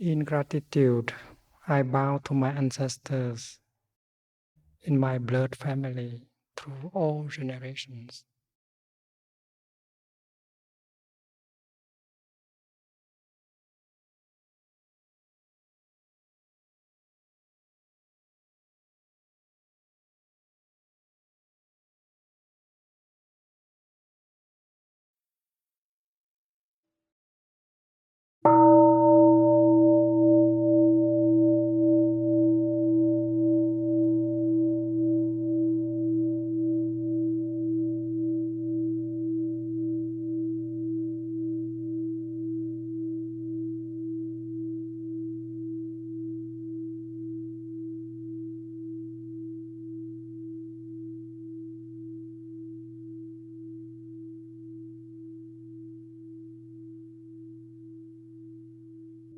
In gratitude, I bow to my ancestors in my blood family through all generations.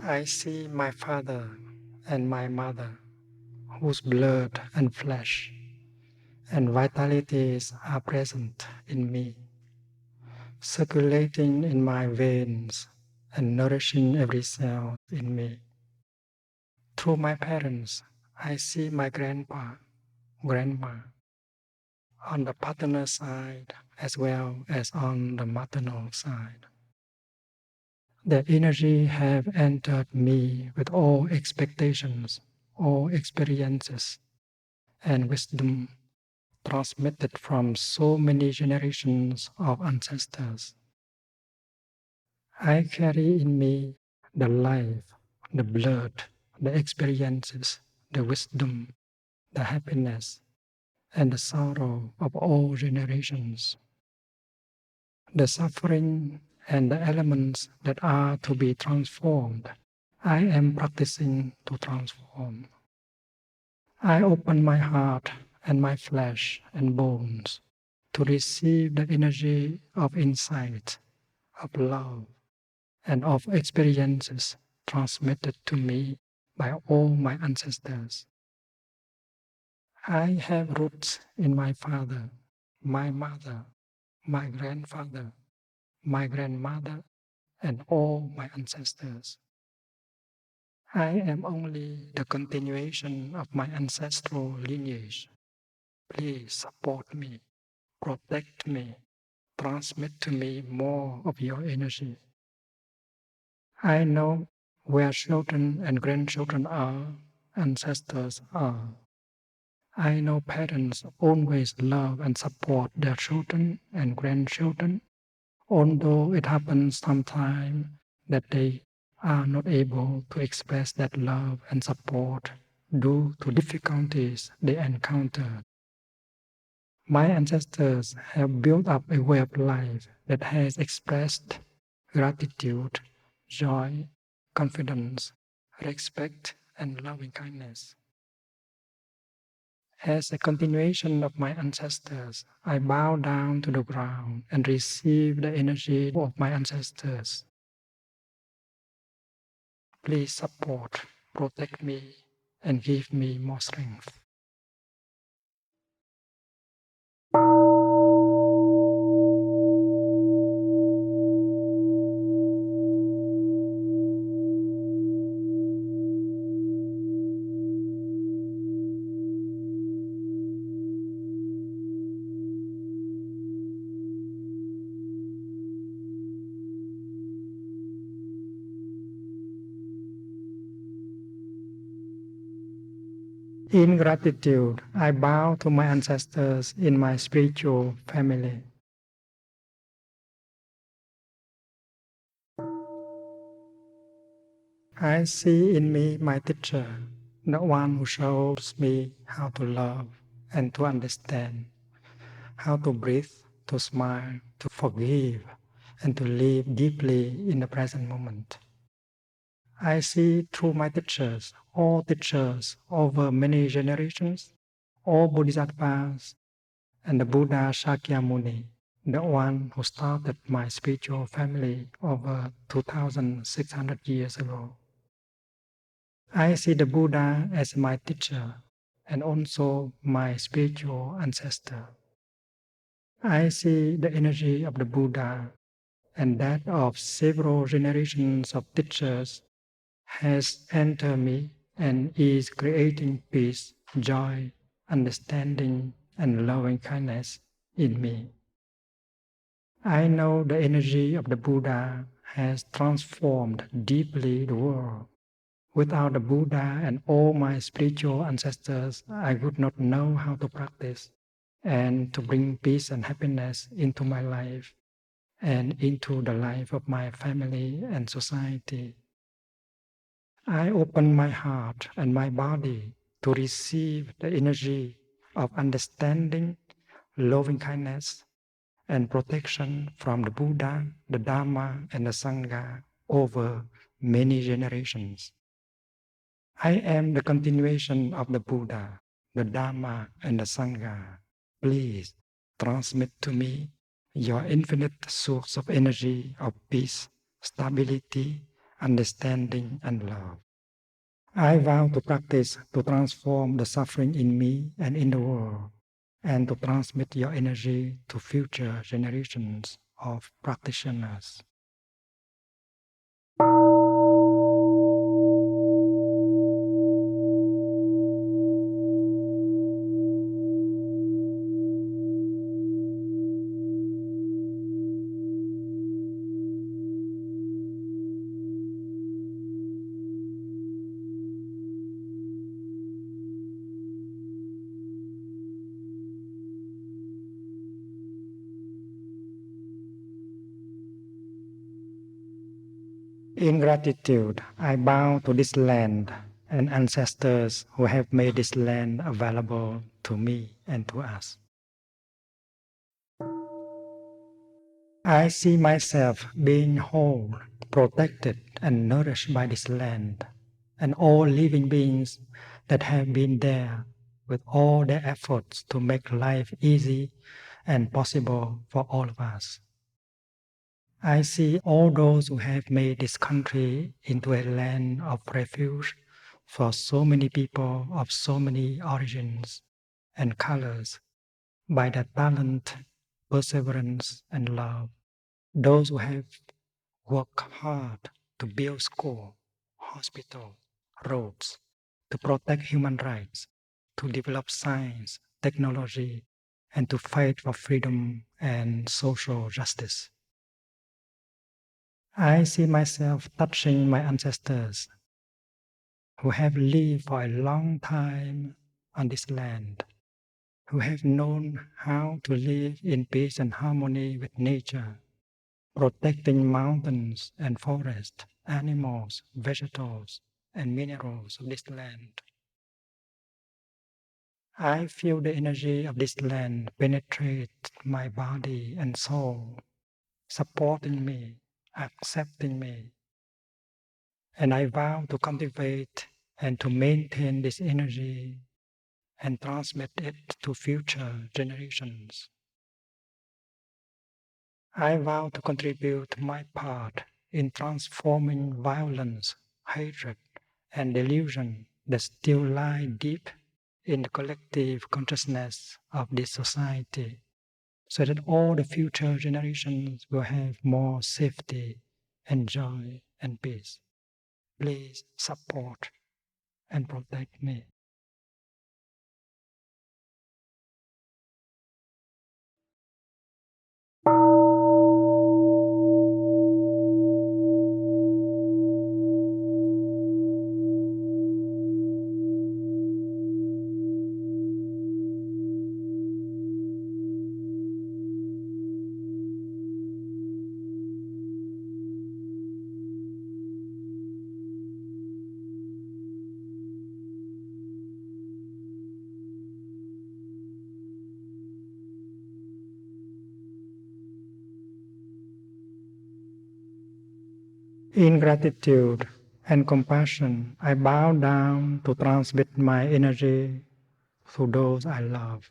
I see my father and my mother, whose blood and flesh and vitalities are present in me, circulating in my veins and nourishing every cell in me. Through my parents, I see my grandpa, grandma, on the paternal side as well as on the maternal side. Their energy have entered me with all expectations, all experiences, and wisdom transmitted from so many generations of ancestors. I carry in me the life, the blood, the experiences, the wisdom, the happiness, and the sorrow of all generations. The suffering and the elements that are to be transformed, I am practicing to transform. I open my heart and my flesh and bones to receive the energy of insight, of love, and of experiences transmitted to me by all my ancestors. I have roots in my father, my mother, my grandfather, my grandmother, and all my ancestors. I am only the continuation of my ancestral lineage. Please support me, protect me, transmit to me more of your energy. I know where children and grandchildren are, ancestors are. I know parents always love and support their children and grandchildren, although it happens sometimes that they are not able to express that love and support due to difficulties they encounter. My ancestors have built up a way of life that has expressed gratitude, joy, confidence, respect, and loving kindness. As a continuation of my ancestors, I bow down to the ground and receive the energy of my ancestors. Please support, protect me, and give me more strength. In gratitude, I bow to my ancestors in my spiritual family. I see in me my teacher, the one who shows me how to love and to understand, how to breathe, to smile, to forgive, and to live deeply in the present moment. I see through my teachers, all teachers over many generations, all Bodhisattvas, and the Buddha Shakyamuni, the one who started my spiritual family over 2,600 years ago. I see the Buddha as my teacher and also my spiritual ancestor. I see the energy of the Buddha and that of several generations of teachers has entered me and is creating peace, joy, understanding, and loving kindness in me. I know the energy of the Buddha has transformed deeply the world. Without the Buddha and all my spiritual ancestors, I would not know how to practice and to bring peace and happiness into my life and into the life of my family and society. I open my heart and my body to receive the energy of understanding, loving kindness, and protection from the Buddha, the Dharma, and the Sangha over many generations. I am the continuation of the Buddha, the Dharma, and the Sangha. Please transmit to me your infinite source of energy of peace, stability, understanding, and love. I vow to practice to transform the suffering in me and in the world, and to transmit your energy to future generations of practitioners. In gratitude, I bow to this land and ancestors who have made this land available to me and to us. I see myself being whole, protected, and nourished by this land, and all living beings that have been there with all their efforts to make life easy and possible for all of us. I see all those who have made this country into a land of refuge for so many people of so many origins and colors by their talent, perseverance, and love. Those who have worked hard to build schools, hospitals, roads, to protect human rights, to develop science, technology, and to fight for freedom and social justice. I see myself touching my ancestors who have lived for a long time on this land, who have known how to live in peace and harmony with nature, protecting mountains and forests, animals, vegetables, and minerals of this land. I feel the energy of this land penetrate my body and soul, supporting me, accepting me. And I vow to cultivate and to maintain this energy and transmit it to future generations. I vow to contribute my part in transforming violence, hatred, and delusion that still lie deep in the collective consciousness of this society, so that all the future generations will have more safety and joy and peace. Please support and protect me. In gratitude and compassion, I bow down to transmit my energy to those I love.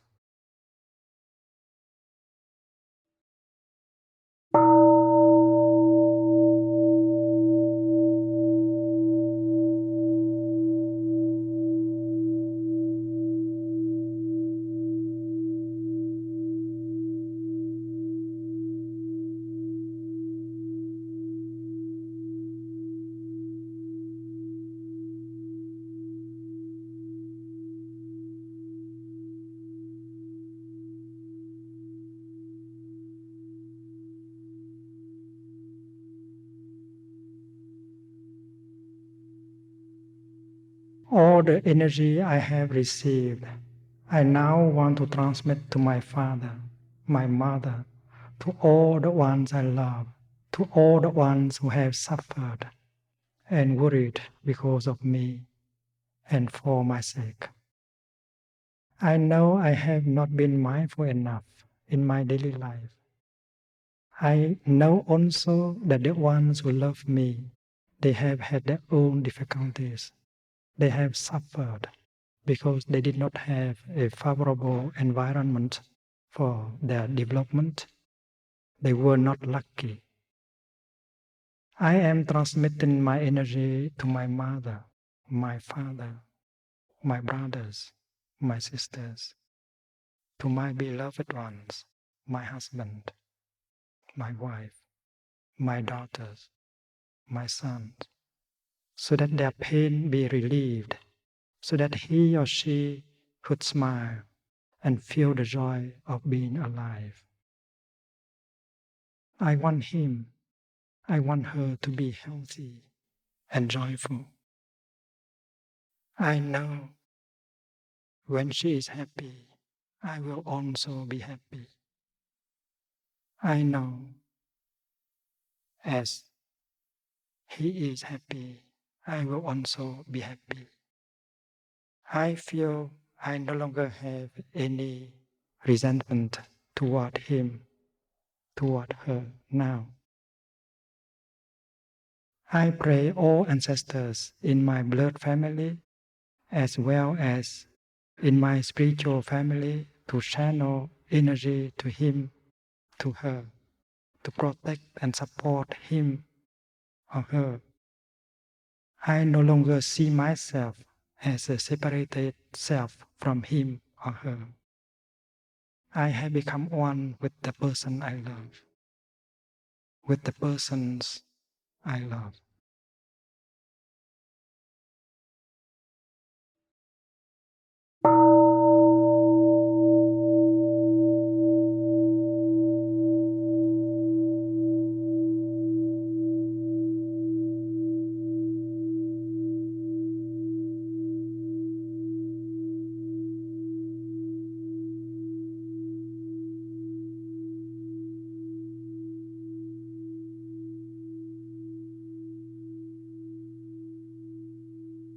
All the energy I have received, I now want to transmit to my father, my mother, to all the ones I love, to all the ones who have suffered and worried because of me and for my sake. I know I have not been mindful enough in my daily life. I know also that the ones who love me, they have had their own difficulties. They have suffered because they did not have a favorable environment for their development. They were not lucky. I am transmitting my energy to my mother, my father, my brothers, my sisters, to my beloved ones, my husband, my wife, my daughters, my sons, so that their pain be relieved, so that he or she could smile and feel the joy of being alive. I want him, I want her to be healthy and joyful. I know when she is happy, I will also be happy. I know as he is happy, I will also be happy. I feel I no longer have any resentment toward him, toward her now. I pray all ancestors in my blood family as well as in my spiritual family to channel energy to him, to her, to protect and support him or her. I no longer see myself as a separated self from him or her. I have become one with the person I love, with the persons I love.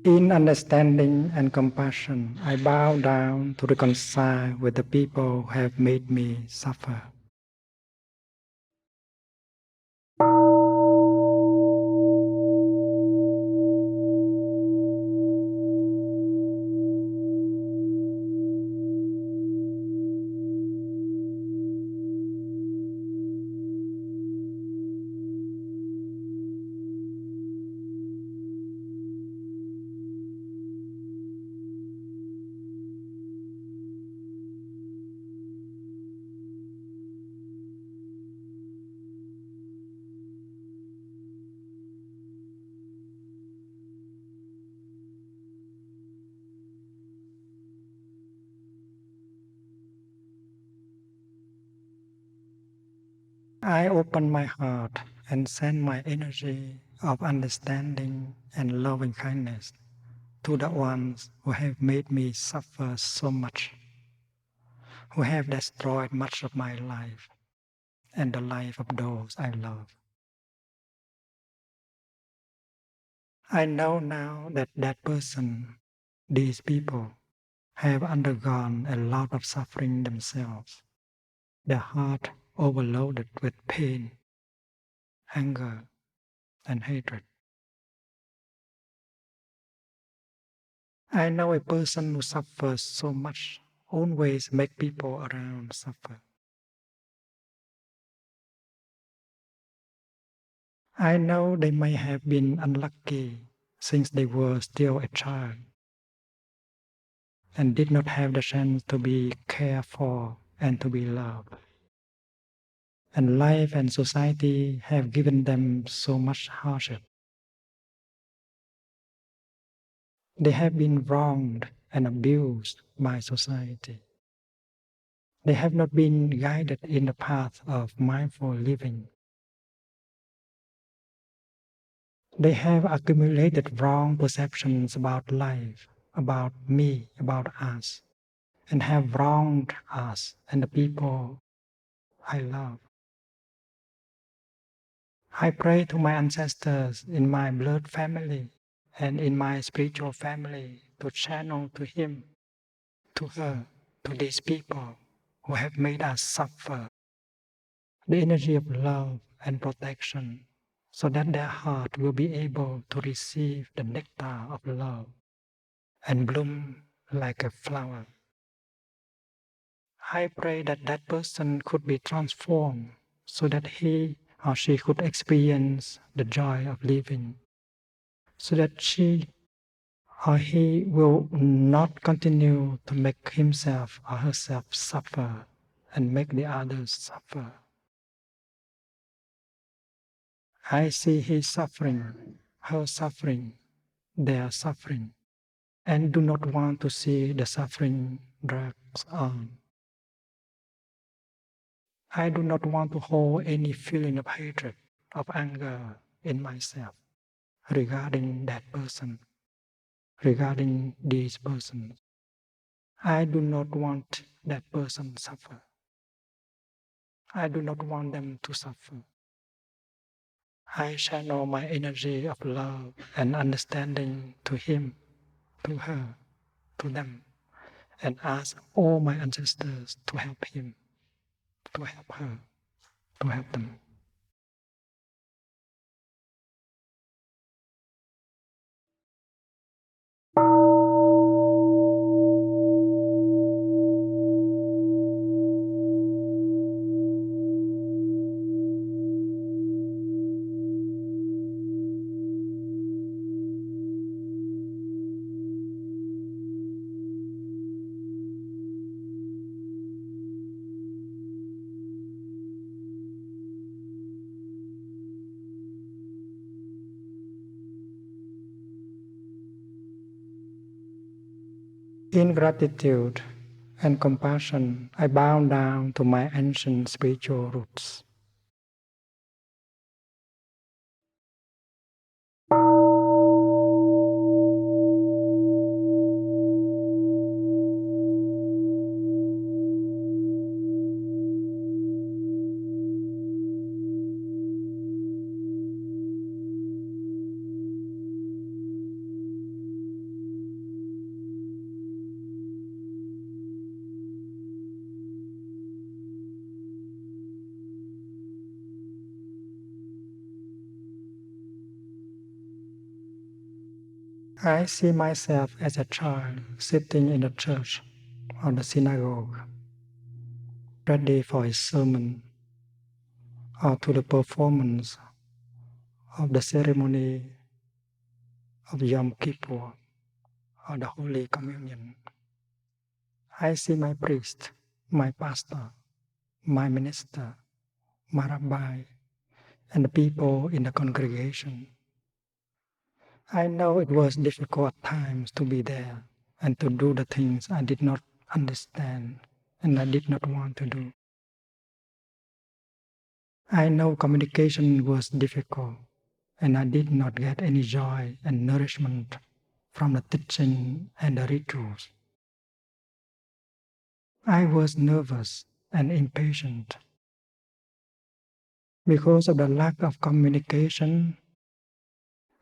In understanding and compassion, I bow down to reconcile with the people who have made me suffer. I open my heart and send my energy of understanding and loving kindness to the ones who have made me suffer so much, who have destroyed much of my life and the life of those I love. I know now that that person, these people, have undergone a lot of suffering themselves, their heart overloaded with pain, anger, and hatred. I know a person who suffers so much always make people around suffer. I know they may have been unlucky since they were still a child and did not have the chance to be cared for and to be loved. And life and society have given them so much hardship. They have been wronged and abused by society. They have not been guided in the path of mindful living. They have accumulated wrong perceptions about life, about me, about us, and have wronged us and the people I love. I pray to my ancestors in my blood family and in my spiritual family to channel to him, to her, to these people who have made us suffer, the energy of love and protection, so that their heart will be able to receive the nectar of love and bloom like a flower. I pray that that person could be transformed so that he or she could experience the joy of living, so that she or he will not continue to make himself or herself suffer and make the others suffer. I see his suffering, her suffering, their suffering, and do not want to see the suffering drags on. I do not want to hold any feeling of hatred, of anger in myself regarding that person, regarding these persons. I do not want that person to suffer. I do not want them to suffer. I channel my energy of love and understanding to him, to her, to them, and ask all my ancestors to help him, to help her, to help them. In gratitude and compassion, I bow down to my ancient spiritual roots. I see myself as a child sitting in the church or the synagogue, ready for a sermon or to the performance of the ceremony of Yom Kippur or the Holy Communion. I see my priest, my pastor, my minister, my rabbi, and the people in the congregation. I know it was difficult at times to be there and to do the things I did not understand and I did not want to do. I know communication was difficult and I did not get any joy and nourishment from the teaching and the rituals. I was nervous and impatient. Because of the lack of communication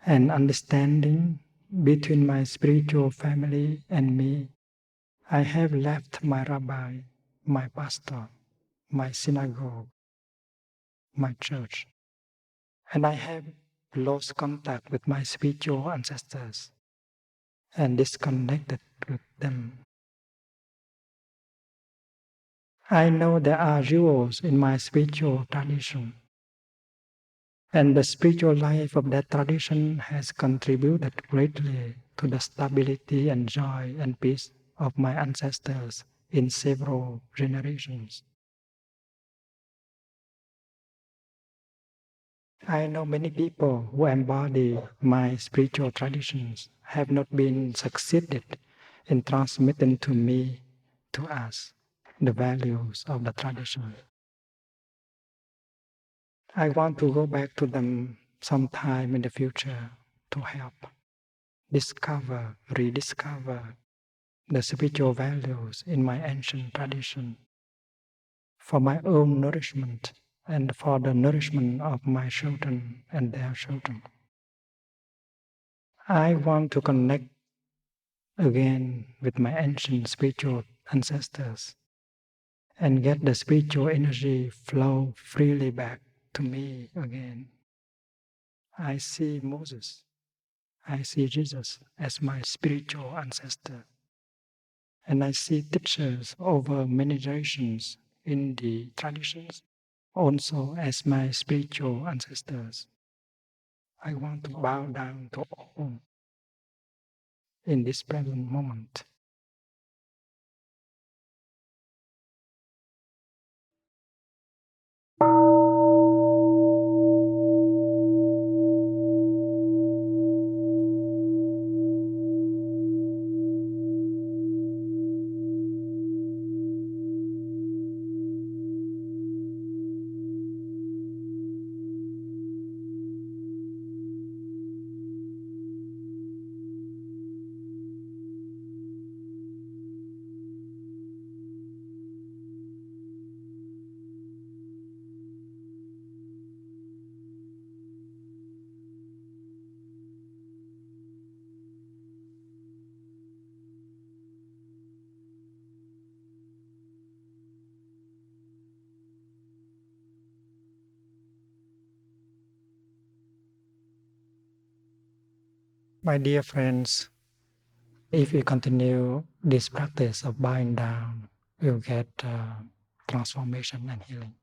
and understanding between my spiritual family and me, I have left my rabbi, my pastor, my synagogue, my church, and I have lost contact with my spiritual ancestors and disconnected with them. I know there are jewels in my spiritual tradition, and the spiritual life of that tradition has contributed greatly to the stability and joy and peace of my ancestors in several generations. I know many people who embody my spiritual traditions have not been succeeded in transmitting to me, to us, the values of the tradition. I want to go back to them sometime in the future to help discover, rediscover the spiritual values in my ancient tradition for my own nourishment and for the nourishment of my children and their children. I want to connect again with my ancient spiritual ancestors and get the spiritual energy flow freely back to me again. I see Moses, I see Jesus as my spiritual ancestor, and I see teachers over many generations in the traditions also as my spiritual ancestors. I want to bow down to all in this present moment. My dear friends, if we continue this practice of bowing down, we'll get transformation and healing.